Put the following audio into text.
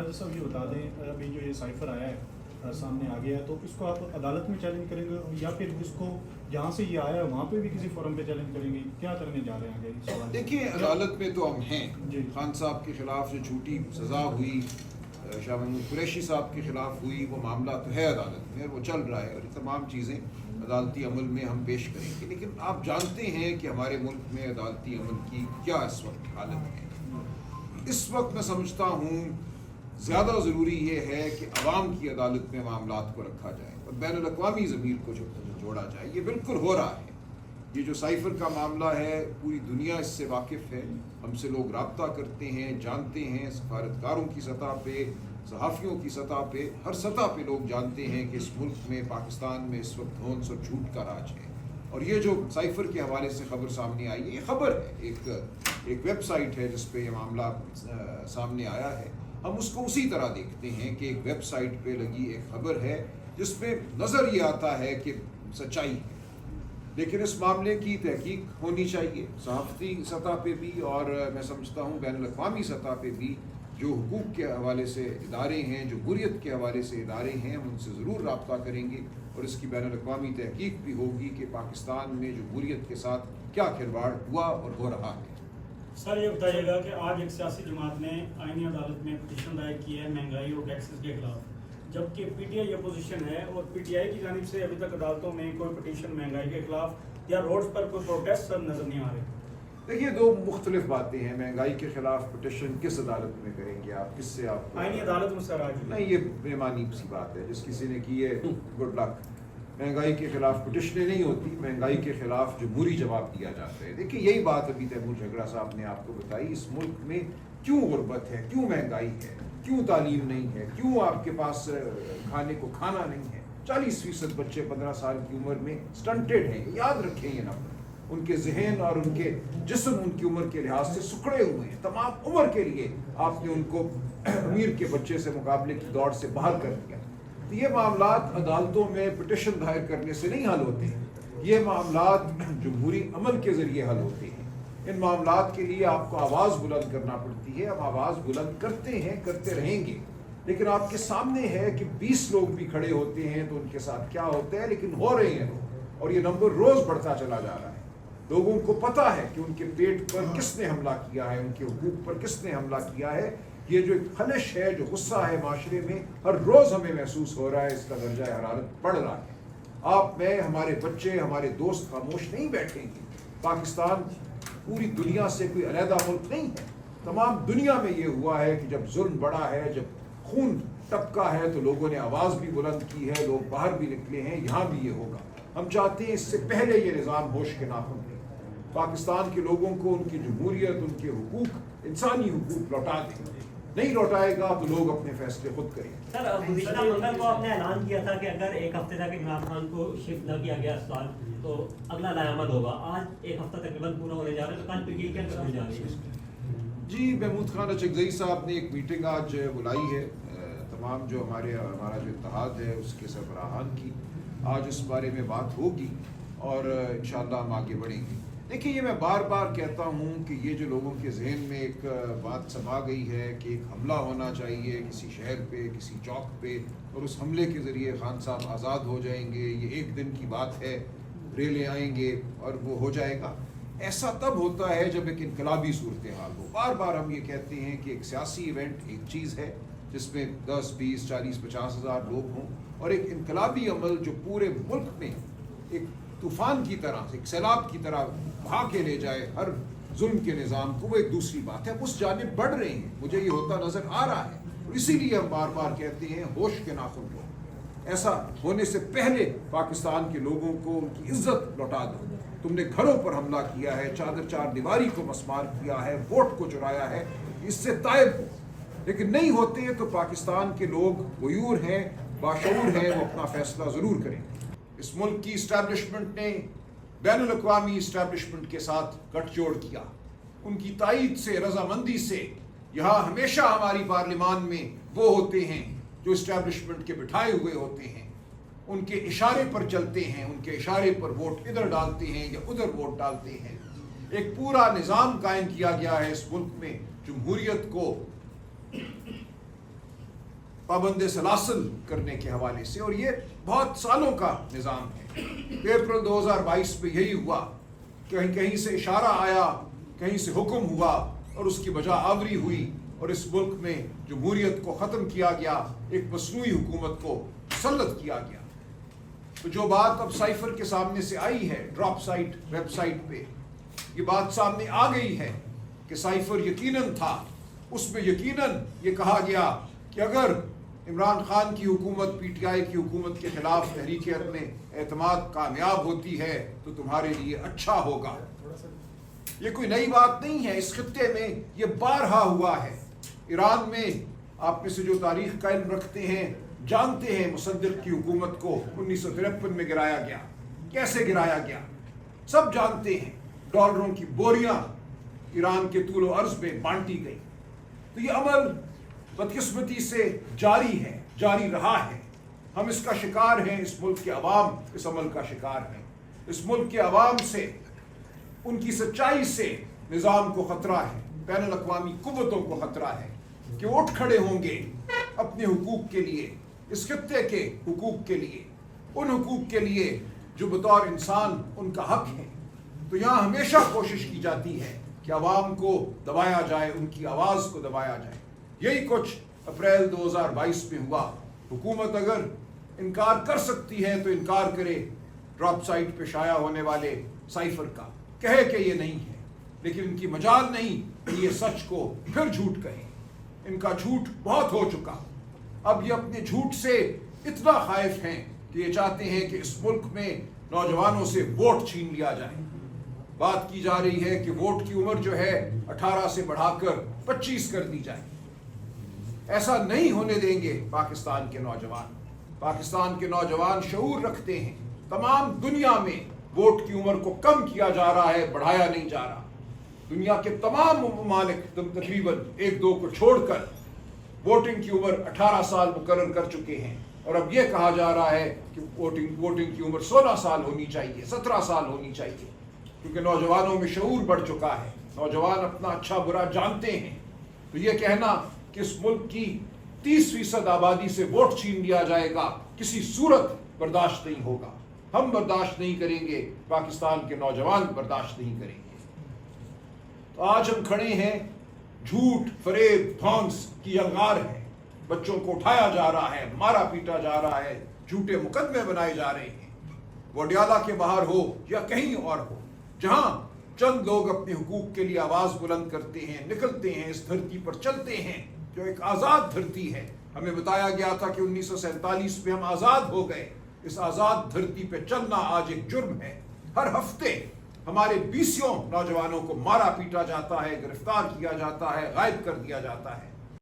काजी साहब ये बता दें, अभी जो ये साइफर आया है सामने आ गया है, तो इसको आप अदालत में चैलेंज करेंगे या फिर इसको जहाँ से ये आया है वहाँ पे भी किसी फोरम पे चैलेंज करेंगे, क्या करने जा रहे हैं आगे इस सवाल? देखिए, अदालत में तो हम हैं। खान साहब के खिलाफ जो झूठी सज़ा हुई, शाह महमूद कुरैशी साहब के खिलाफ हुई, वो मामला तो है अदालत में, वो चल रहा है और तमाम चीज़ें अदालती अमल में हम पेश करेंगे। लेकिन आप जानते हैं कि हमारे मुल्क में अदालती अमल की क्या इस वक्त हालत है। इस वक्त मैं समझता हूँ ज़्यादा ज़रूरी ये है कि अवाम की अदालत में मामलात को रखा जाए और बैनुल अक़वामी ज़मीर को जोड़ा जाए। ये बिल्कुल हो रहा है। ये जो साइफ़र का मामला है, पूरी दुनिया इससे वाकिफ़ है। हमसे लोग रब्ता करते हैं, जानते हैं, सफारतकारों की सतह पे, सहाफ़ियों की सतह पे, हर सतह पे लोग जानते हैं कि इस मुल्क में, पाकिस्तान में इस वक्त धौंस और झूठ का राज है। और ये जो साइफ़र के हवाले से ख़बर सामने आई है, ये ख़बर है, एक वेबसाइट है जिस पे ये मामला सामने आया है। हम उसको उसी तरह देखते हैं कि एक वेबसाइट पे लगी एक खबर है जिसमें नज़र ये आता है कि सच्चाई है, लेकिन इस मामले की तहकीक होनी चाहिए सहाफ़ती सतह पे भी, और मैं समझता हूँ बैनुल अक़वामी सतह पे भी। जो हुकूक के हवाले से इदारे हैं, जो हुर्रियत के हवाले से इदारे हैं, हम उनसे ज़रूर रब्ता करेंगे और इसकी बैनुल अक़वामी तहकीक भी होगी कि पाकिस्तान में जो हुर्रियत के साथ क्या खिलवाड़ हुआ और हो रहा है। सर ये बताइएगा कि आज एक सियासी जमात ने आईनी अदालत में पिटीशन दायर की है महंगाई और टैक्सेस के खिलाफ, जबकि पीटीआई अपोजिशन है और पीटीआई की जानिब से अभी तक अदालतों में कोई पिटीशन महंगाई के खिलाफ या रोड्स पर कोई प्रोटेस्ट सब नजर नहीं आ रहे। देखिए, दो मुख्तलिफ बातें हैं। महंगाई के खिलाफ पिटीशन किस अदालत में करेंगे आप, किससे आप? आईनी अदालत में सर आज नहीं, ये बेमानी सी बात है। जिस किसी ने की है, गुड लक। महंगाई के खिलाफ पिटिशनें नहीं होती, महंगाई के खिलाफ जमहूरी जवाब दिया जाता है। देखिए, यही बात अभी तैमूर झगड़ा साहब ने आपको बताई। इस मुल्क में क्यों गुर्बत है, क्यों महंगाई है, क्यों तालीम नहीं है, क्यों आपके पास खाने को खाना नहीं है। 40% बच्चे 15 साल की उम्र में स्टंटेड हैं। याद रखें ये नंबर। उनके जहन और उनके जिस्म उनकी उम्र के लिहाज से सुखड़े हुए हैं। तमाम उम्र के लिए आपने उनको अमीर के बच्चे से मुकाबले की दौड़ से बाहर कर दिया। तो ये मामलात अदालतों में पिटिशन दायर करने से नहीं हल होते हैं। ये मामलात जमहूरी अमल के ज़रिए हल होते हैं। इन मामलात के लिए आपको आवाज़ बुलंद करना पड़ती है। हम आवाज़ बुलंद करते हैं, करते रहेंगे। लेकिन आपके सामने है कि 20 लोग भी खड़े होते हैं तो उनके साथ क्या होता है, लेकिन हो रहे हैं लोग, और ये नंबर रोज़ बढ़ता चला जा रहा है। लोगों को पता है कि उनके पेट पर किसने हमला किया है, उनके हुकूक पर किसने हमला किया है। ये जो खलिश है, जो गुस्सा है माशरे में, हर रोज़ हमें महसूस हो रहा है। इसका दर्जा हरारत बढ़ रहा है। आप, मैं, हमारे बच्चे, हमारे दोस्त खामोश नहीं बैठेंगे। पाकिस्तान पूरी दुनिया से कोई अलहदा मुल्क नहीं है। तमाम दुनिया में ये हुआ है कि जब जुल्म बढ़ा है, जब खून टपका है, तो लोगों ने आवाज़ भी बुलंद की है, लोग बाहर भी निकले हैं। यहाँ भी ये होगा। हम चाहते हैं इससे पहले ये निज़ाम होश के नाखुन ले, पाकिस्तान के लोगों को उनकी जमहूरियत, उनके हुकूक, इंसानी हुकूक लौटा दें। नहीं लौटाएगा तो लोग अपने फैसले खुद करेंगे। सर, गुज़िश्ता मंगल को आपने ऐलान किया था कि अगर एक हफ्ते तक इमरान खान को शिफ्ट न किया गया अस्पताल तो अगला लायामद होगा। आज एक हफ्ता तकरीबन पूरा होने जा रहा है, तो कल पीटीआई क्या करने जा रही है? जी, महमूद खान अचकज़ई साहब ने एक मीटिंग आज बुलाई है तमाम जो हमारा जो इत्तेहाद है उसके सरबराहान की। आज इस बारे में बात होगी और इंशाअल्लाह हम आगे बढ़ेंगे। देखिए, ये मैं बार बार कहता हूँ कि ये जो लोगों के जहन में एक बात समा गई है कि एक हमला होना चाहिए किसी शहर पे, किसी चौक पे, और उस हमले के ज़रिए खान साहब आज़ाद हो जाएंगे, ये एक दिन की बात है, रेलें आएंगे और वो हो जाएगा। ऐसा तब होता है जब एक इनकलाबी सूरत हाल हो। बार बार हम ये कहते हैं कि एक सियासी इवेंट एक चीज़ है जिसमें 10, 20, 40, 50 हज़ार लोग हों, और एक इनकलाबी अमल जो पूरे मुल्क में एक तूफ़ान की तरह, एक सैलाब की तरह बहा के ले जाए हर जुल्म के निज़ाम को, वो एक दूसरी बात है। उस जानिब बढ़ रहे हैं, मुझे ये होता नज़र आ रहा है, और इसीलिए हम बार बार कहते हैं होश के नाखुन लो। ऐसा होने से पहले पाकिस्तान के लोगों को उनकी इज्जत लौटा दो। तुमने घरों पर हमला किया है, चादर चार दीवारी को मस्मार किया है, वोट को चुराया है, इससे तायब हो। लेकिन नहीं होते हैं तो पाकिस्तान के लोग गयूर हैं, बाशऊर हैं, वो अपना फैसला ज़रूर करेंगे। इस मुल्क की इस्टेब्लिशमेंट ने बैनुल अक़वामी इस्टेब्लिशमेंट के साथ गठजोड़ किया। उनकी तायद से, रजामंदी से यहाँ हमेशा हमारी पार्लिमान में वो होते हैं जो इस्टेब्लिशमेंट के बिठाए हुए होते हैं, उनके इशारे पर चलते हैं, उनके इशारे पर वोट इधर डालते हैं या उधर वोट डालते हैं। एक पूरा निज़ाम कायम किया गया है इस मुल्क में जमहूरियत को पाबंद सलासल करने के हवाले से, और ये बहुत सालों का निज़ाम है। अप्रैल 2022 में यही हुआ, कहीं कहीं से इशारा आया, कहीं से हुक्म हुआ और उसकी बजा आवरी हुई, और इस मुल्क में जमहूरियत को ख़त्म किया गया, एक मसनूई हुकूमत को मुसल्लत किया गया। तो जो बात अब साइफर के सामने से आई है, ड्रॉप साइट वेबसाइट पे ये बात सामने आ गई है कि साइफर यकीनन था, उसमें यकीनन ये कहा गया कि अगर इमरान खान की हुकूमत पीटीआई की हुकूमत के खिलाफ तहरीक अपने एतमाद कामयाब होती है तो तुम्हारे लिए अच्छा होगा। ये कोई नई बात नहीं है, इस खित्ते में ये बारहा हुआ है। ईरान में आप में से जो तारीख का इल्म रखते हैं जानते हैं मुसद्दिक की हुकूमत को 1953 में गिराया गया, कैसे गिराया गया सब जानते हैं। डॉलरों की बोरियां ईरान के तूल व अर्ज में बांटी गई। तो ये अमल बदकिस्मती से जारी है, जारी रहा है। हम इसका शिकार हैं, इस मुल्क के अवाम इस अमल का शिकार हैं। इस मुल्क के अवाम से, उनकी सच्चाई से निज़ाम को ख़तरा है, बैनुल अक़वामी कुव्वतों को ख़तरा है कि वो उठ खड़े होंगे अपने हुकूक के लिए, इस खित्ते के हुकूक के लिए, उन हुकूक के लिए जो बतौर इंसान उनका हक है। तो यहाँ हमेशा कोशिश की जाती है कि अवाम को दबाया जाए, उनकी आवाज़ को दबाया जाए। यही कुछ अप्रैल 2022 में हुआ। हुकूमत अगर इनकार कर सकती है तो इनकार करे ड्रॉप साइट पे शाया होने वाले साइफर का, कहे कि ये नहीं है, लेकिन इनकी मजाल नहीं कि ये सच को फिर झूठ कहें। इनका झूठ बहुत हो चुका। अब ये अपने झूठ से इतना खाइफ हैं कि ये चाहते हैं कि इस मुल्क में नौजवानों से वोट छीन लिया जाए। बात की जा रही है कि वोट की उम्र जो है 18 से बढ़ाकर 25 कर दी जाए। ऐसा नहीं होने देंगे पाकिस्तान के नौजवान। पाकिस्तान के नौजवान शऊर रखते हैं। तमाम दुनिया में वोट की उम्र को कम किया जा रहा है, बढ़ाया नहीं जा रहा। दुनिया के तमाम ममालिक तकरीबन 1-2 को छोड़कर वोटिंग की उम्र 18 साल मुकर्रर कर चुके हैं, और अब यह कहा जा रहा है कि वोटिंग की उम्र 16 साल होनी चाहिए, 17 साल होनी चाहिए, क्योंकि नौजवानों में शऊर बढ़ चुका है। नौजवान अपना अच्छा बुरा जानते हैं। तो ये कहना कि इस मुल्क की 30% आबादी से वोट छीन लिया जाएगा, किसी सूरत बर्दाश्त नहीं होगा। हम बर्दाश्त नहीं करेंगे, पाकिस्तान के नौजवान बर्दाश्त नहीं करेंगे। तो आज हम खड़े हैं, झूठ फरेब धौंस की यलगार है। बच्चों को उठाया जा रहा है, मारा पीटा जा रहा है, झूठे मुकदमे बनाए जा रहे हैं। वो अडियाला के बाहर हो या कहीं और हो, जहां चंद लोग अपने हुकूक के लिए आवाज बुलंद करते हैं, निकलते हैं, इस धरती पर चलते हैं जो एक आज़ाद धरती है। हमें बताया गया था कि 1947 में हम आज़ाद हो गए। इस आज़ाद धरती पे चलना आज एक जुर्म है। हर हफ्ते हमारे 20 नौजवानों को मारा पीटा जाता है, गिरफ्तार किया जाता है, गायब कर दिया जाता है।